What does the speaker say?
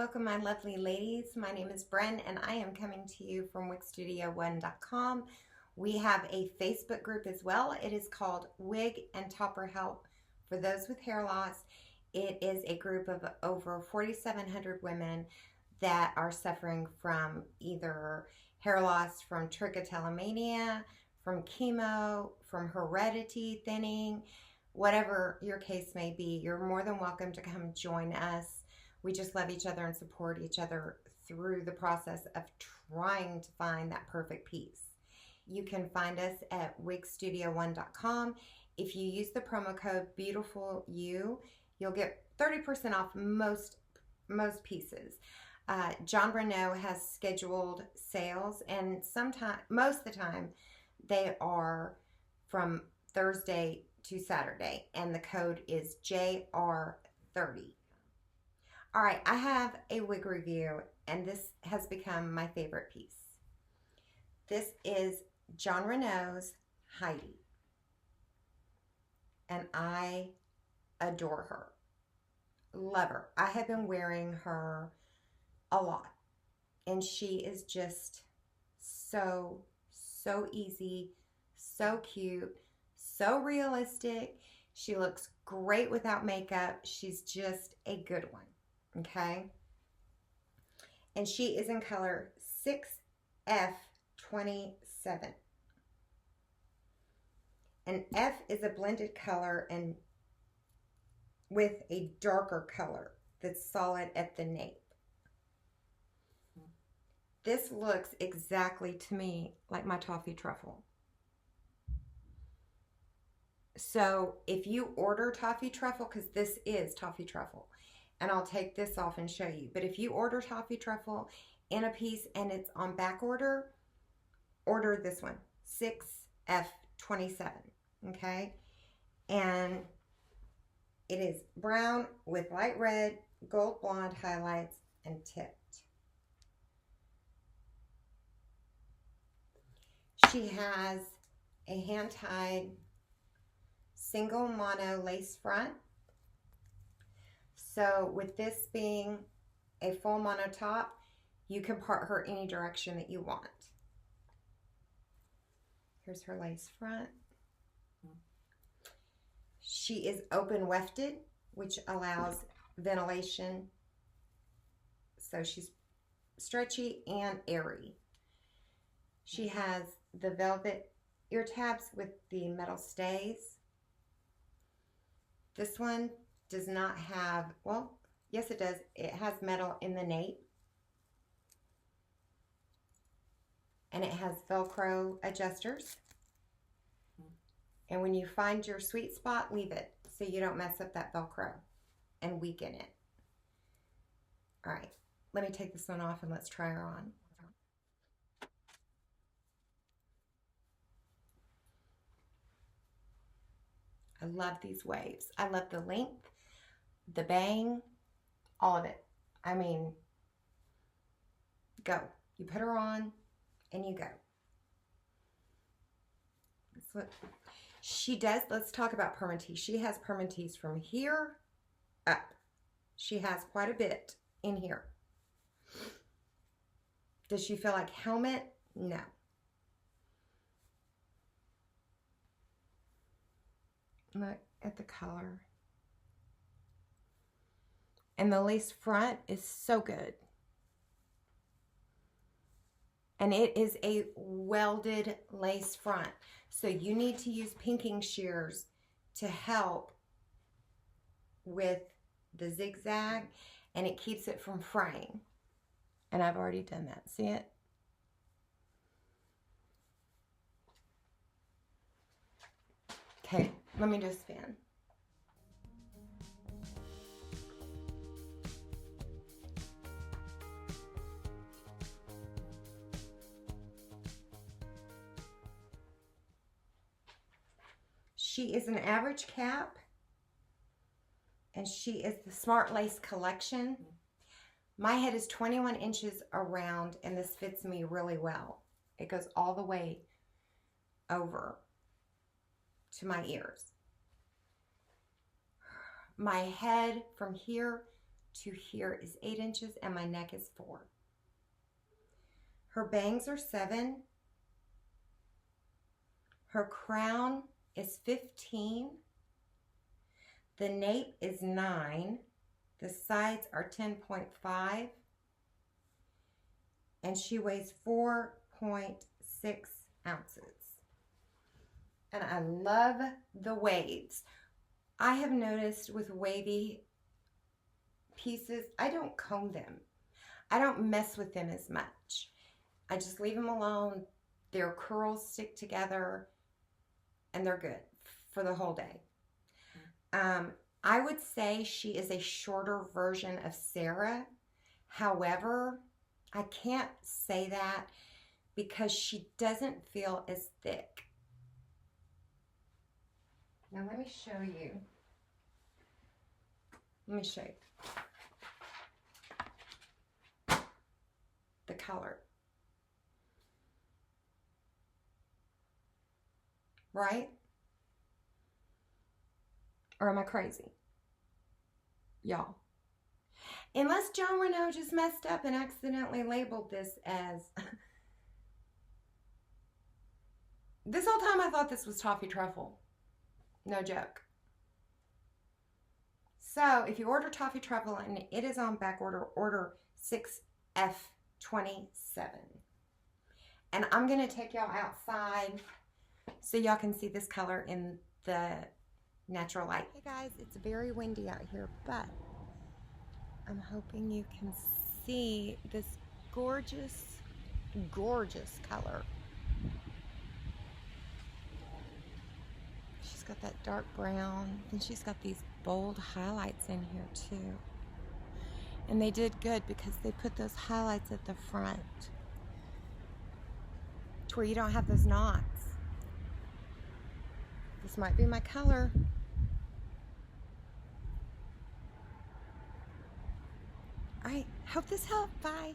welcome my lovely ladies. My name is Bren and I am coming to you from wigstudio1.com. We have a Facebook group as well. It is called Wig and Topper Help for those with hair loss. It is a group of over 4,700 women that are suffering from either hair loss from trichotillomania, from chemo, from heredity thinning, whatever your case may be. You're more than welcome to come join us. We just love each other and support each other through the process of trying to find that perfect piece. You can find us at wigstudio1.com. If you use the promo code BeautifulYou, you'll get 30% off most pieces. Jon Renau has scheduled sales, and most of the time they are from Thursday to Saturday, and the code is JR30. All right, I have a wig review, and this has become my favorite piece. This is Jon Renau's Heidi, and I adore her. Love her. I have been wearing her a lot, and she is just so easy, so cute, so realistic. She looks great without makeup. She's just a good one. Okay, and she is in color 6F27, and F is a blended color and with a darker color that's solid at the nape. This looks exactly to me like my toffee truffle. So if you order toffee truffle, because this is toffee truffle, and I'll take this off and show you. But if you order toffee truffle in a piece and it's on back order, order this one, 6F27, okay? And it is brown with light red, gold blonde highlights, and tipped. She has a hand-tied single mono lace front. So with this being a full mono top, you can part her any direction that you want. Here's her lace front. She is open wefted, which allows ventilation. So she's stretchy and airy. She has the velvet ear tabs with the metal stays. This one does not have, well, yes it does. It has metal in the nape. And it has Velcro adjusters. And when you find your sweet spot, leave it so you don't mess up that Velcro and weaken it. All right, let me take this one off and let's try her on. I love these waves. I love the length, the bang, all of it. I mean, go. You put her on and you go. That's what she does. Let's talk about permatease. She has permatease from here up. She has quite a bit in here. Does she feel like helmet? No. Look at the color. And the lace front is so good. And it is a welded lace front. So you need to use pinking shears to help with the zigzag, and it keeps it from fraying. And I've already done that. See it? Okay, let me do a spin. She is an average cap, and she is the Smart Lace Collection. My head is 21 inches around, and this fits me really well. It goes all the way over to my ears. My head from here to here is 8 inches and my neck is 4. Her bangs are 7. Her crown is 15. The nape is 9. The sides are 10.5. And she weighs 4.6 ounces. And I love the waves. I have noticed with wavy pieces, I don't comb them. I don't mess with them as much. I just leave them alone. Their curls stick together and they're good for the whole day. I would say she is a shorter version of Sarah. However, I can't say that because she doesn't feel as thick. Now let me show you. Let me show you the color. Right? Or am I crazy? Y'all. Unless Jon Renau just messed up and accidentally labeled this as... This whole time I thought this was toffee truffle. No joke. So if you order toffee truffle and it is on back order, order 6F27. And I'm going to take y'all outside so y'all can see this color in the natural light. Hey guys, it's very windy out here, but I'm hoping you can see this gorgeous, gorgeous color. She's got that dark brown, and she's got these bold highlights in here too. And they did good because they put those highlights at the front to where you don't have those knots. This might be my color. All right, hope this helped. Bye.